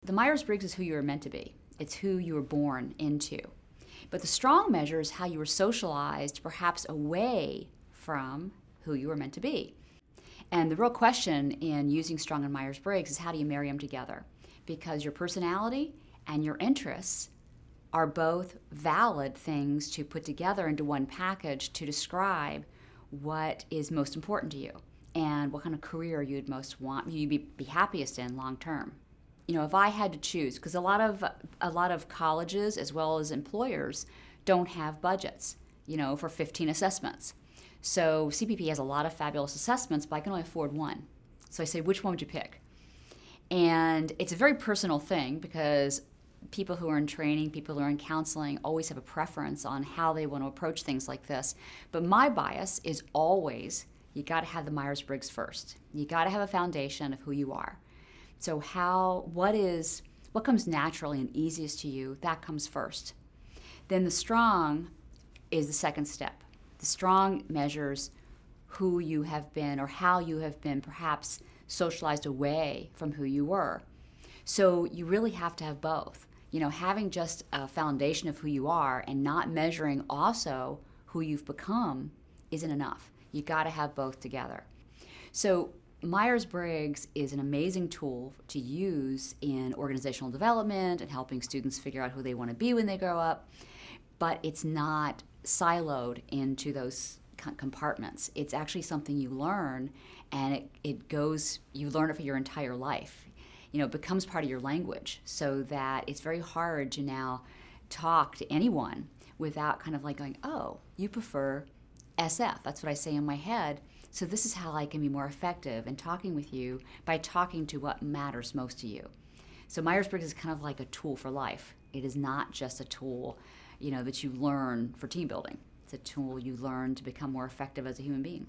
The Myers-Briggs is who you were meant to be. It's who you were born into. But the strong measure is how you were socialized, perhaps away from who you were meant to be. And the real question in using strong and Myers-Briggs is how do you marry them together? Because your personality and your interests are both valid things to put together into one package to describe what is most important to you and what kind of career you'd most want you'd be happiest in long term. If I had to choose, because a lot of colleges as well as employers don't have budgets, for 15 assessments. So CPP has a lot of fabulous assessments, but I can only afford one. So I say, which one would you pick? And it's a very personal thing because people who are in training, people who are in counseling always have a preference on how they want to approach things like this. But my bias is always, you got to have the Myers-Briggs first. You got to have a foundation of who you are. So what comes naturally and easiest to you, that comes first. Then the strong is the second step. The strong measures who you have been or how you have been perhaps socialized away from who you were. So you really have to have both. Having just a foundation of who you are and not measuring also who you've become isn't enough. You got to have both together. So Myers-Briggs is an amazing tool to use in organizational development and helping students figure out who they want to be when they grow up, but it's not siloed into those compartments. It's actually something you learn, and you learn it for your entire life. It becomes part of your language, so that it's very hard to now talk to anyone without kind of like going, oh, you prefer SF. That's what I say in my head. So this is how I can be more effective in talking with you by talking to what matters most to you. So Myers-Briggs is kind of like a tool for life. It is not just a tool, that you learn for team building. It's a tool you learn to become more effective as a human being.